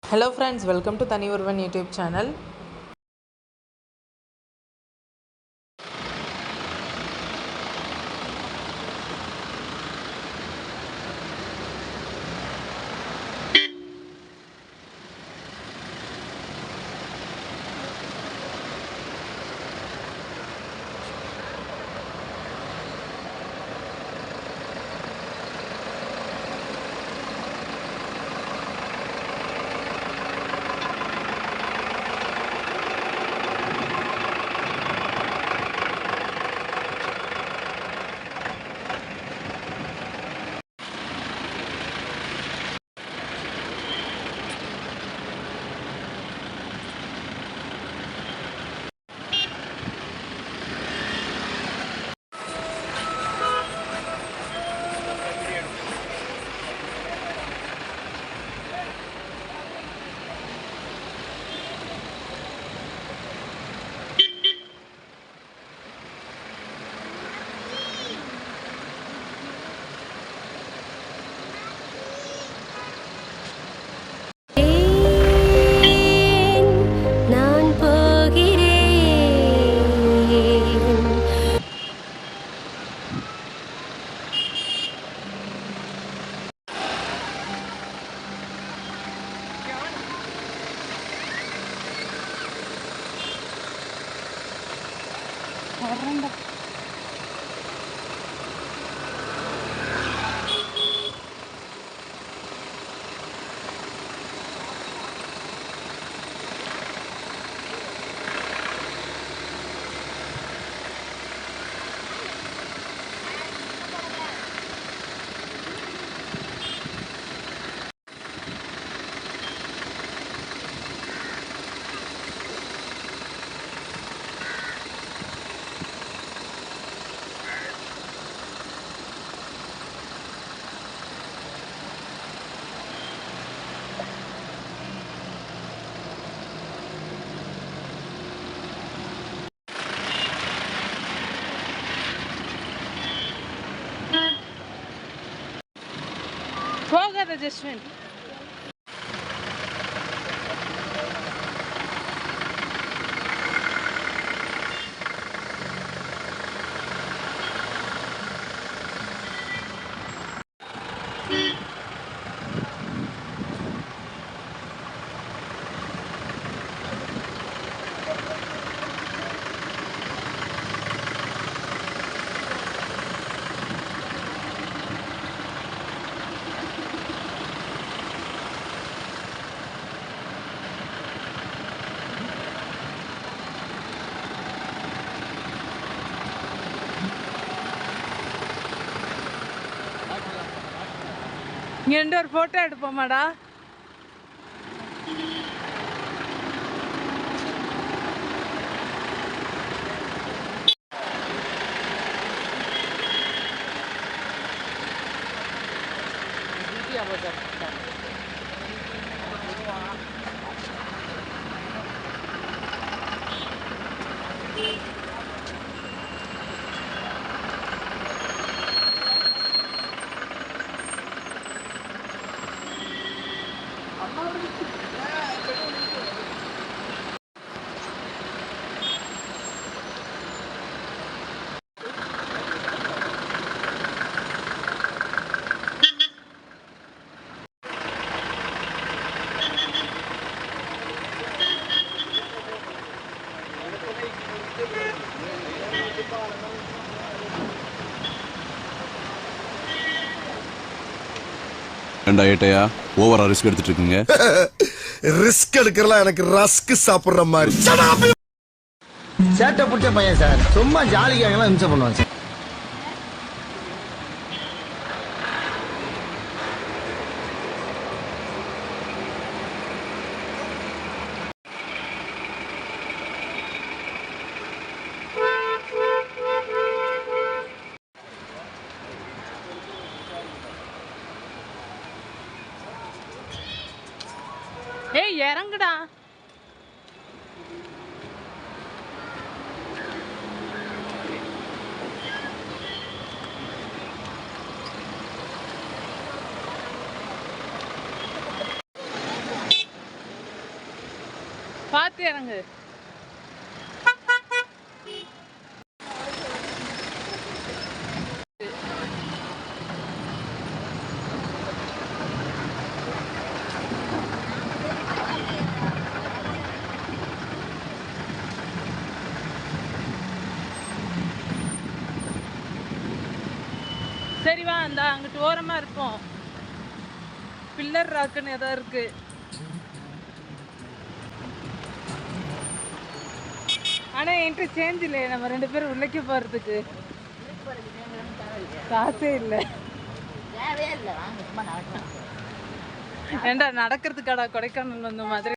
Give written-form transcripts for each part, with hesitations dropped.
Hello friends, welcome to Tani Urban YouTube channel. போகாத ஜஸ்வின். இங்க ரெண்டு ஒரு போட்டோ எடுப்போமாடா. ஏட்டையா ஓவரா ரிஸ்க் எடுத்துட்டு இருக்கீங்க. ரிஸ்க் எடுக்கிறலாம் எனக்கு ரஸ்க் சாப்பிடுற மாதிரி. சேட்டை புடிச்ச பையன் சார், சும்மா ஜாலிக்காக இம்சை பண்ணுவான் சார். ஏய் இறங்குடா. பார்த்து இறங்கு. சரி வா, அந்த அங்கிட்டு ஓரமாக இருப்போம். பில்லர் ராக்குன்னு ஏதோ இருக்கு. ஆனால் என்கிட்ட சேஞ்ச் இல்லையே, நம்ம 2 பேரும் உள்ளே போகிறதுக்கு காசே இல்லை. ஏண்டா நடக்கிறதுக்காடா கொடைக்கானல் வந்த மாதிரி.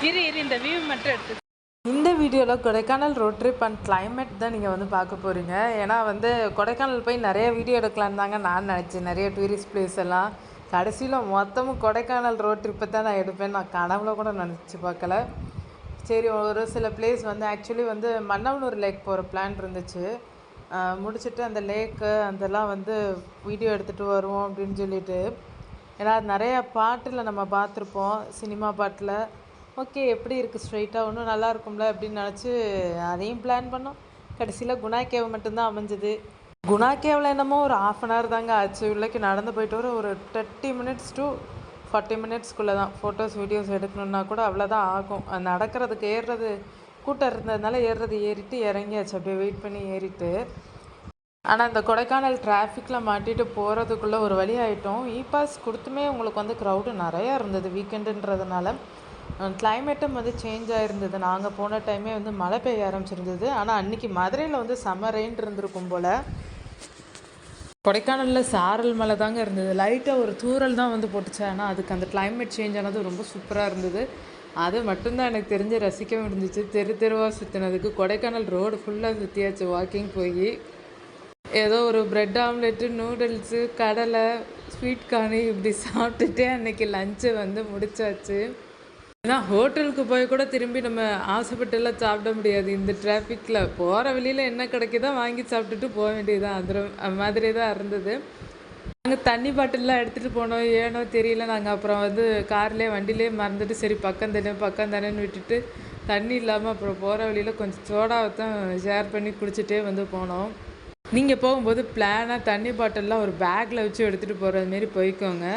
இரு இந்த வியூ மட்டும் எடுத்து. இந்த வீடியோவில் Kodaikanal road trip and climate தான் நீங்கள் வந்து பார்க்க போகிறீங்க. ஏன்னா வந்து கொடைக்கானல் போய் நிறைய வீடியோ எடுக்கலான்னு தாங்க நான் நினச்சேன், நிறைய டூரிஸ்ட் பிளேஸ் எல்லாம். கடைசியில் மொத்தமும் கொடைக்கானல் ரோட் ட்ரிப்பை தான் நான் எடுப்பேன். நான் கனவுல கூட நினச்சி பார்க்கல. சரி, ஒரு சில பிளேஸ் வந்து ஆக்சுவலி வந்து மன்னவனூர் லேக் போகிற பிளான் இருந்துச்சு. முடிச்சுட்டு அந்த லேக்கு அதெல்லாம் வந்து வீடியோ எடுத்துகிட்டு வருவோம் அப்படின்னு சொல்லிட்டு. ஏன்னா நிறைய பாட்டில் நம்ம பார்த்துருப்போம், சினிமா பாட்டில். ஓகே, எப்படி இருக்குது ஸ்ட்ரைட்டாக ஒன்றும் நல்லா இருக்கும்ல அப்படின்னு நினச்சி அதையும் பிளான் பண்ணோம். கடைசியில் குணா கேவ் மட்டும்தான் அமைஞ்சது. குணா கேவில் என்னமோ ஒரு 1/2 hour தாங்க ஆச்சு. உள்ளக்கு நடந்து போயிட்டு ஒரு 30 minutes to 40 minutesக்குள்ளே தான். ஃபோட்டோஸ் வீடியோஸ் எடுக்கணுன்னா கூட அவ்வளோதான் ஆகும். நடக்கிறதுக்கு ஏறுறது கூட்டம் இருந்ததுனால ஏறிட்டு இறங்கியாச்சு. அப்படியே வெயிட் பண்ணி ஏறிட்டு. ஆனால் இந்த கொடைக்கானல் டிராஃபிக்கில் மாட்டிட்டு போகிறதுக்குள்ளே ஒரு வழி ஆகிட்டோம். பாஸ் கொடுத்துமே உங்களுக்கு வந்து க்ரௌடு நிறையா இருந்தது. வீக்கெண்டுன்றதுனால கிளைமேட்டும் வந்து சேஞ்ச் ஆகிருந்தது. நாங்கள் போன டைமே வந்து மழை பெய்ய ஆரம்பிச்சிருந்தது. ஆனால் அன்றைக்கி மதுரையில் வந்து செம்ம ரெயின் இருந்திருக்கும் போல். கொடைக்கானலில் சாரல் மழை தாங்க இருந்தது. லைட்டாக ஒரு தூரல் தான் வந்து போட்டுச்சு. ஆனால் அதுக்கு அந்த கிளைமேட் சேஞ்ச் ஆனது ரொம்ப சூப்பராக இருந்தது. அது மட்டும்தான் எனக்கு தெரிஞ்சு ரசிக்க முடிஞ்சிச்சு. தெருவாக சுற்றினதுக்கு. கொடைக்கானல் ரோடு ஃபுல்லாக சுற்றியாச்சு வாக்கிங் போய். ஏதோ ஒரு ப்ரெட் ஆம்லெட்டு, நூடுல்ஸு, கடலை, ஸ்வீட் கார்னு இப்படி சாப்பிட்டுட்டே அன்றைக்கி லஞ்சை வந்து முடிச்சாச்சு. ஏன்னா ஹோட்டலுக்கு போய் கூட திரும்பி நம்ம ஆசைப்பட்டெல்லாம் சாப்பிட முடியாது இந்த டிராஃபிக்கில். போகிற வழியில் என்ன கிடைக்குதோ வாங்கி சாப்பிட்டுட்டு போக வேண்டியதுதான். அந்த மாதிரி தான் இருந்தது. நாங்கள் தண்ணி பாட்டிலெலாம் எடுத்துகிட்டு போனோம். ஏனோ தெரியல, நாங்கள் அப்புறம் வந்து வண்டிலே மறந்துட்டு சரி பக்கம் தானேன்னு விட்டுட்டு தண்ணி இல்லாமல் அப்புறம் போகிற வழியில் கொஞ்சம் சோடாவை தான் ஷேர் பண்ணி குடிச்சிட்டே வந்து போனோம். நீங்கள் போகும்போது பிளானாக தண்ணி பாட்டிலெலாம் ஒரு பேக்கில் வச்சு எடுத்துகிட்டு போகிறது மாரி போய்க்கோங்க.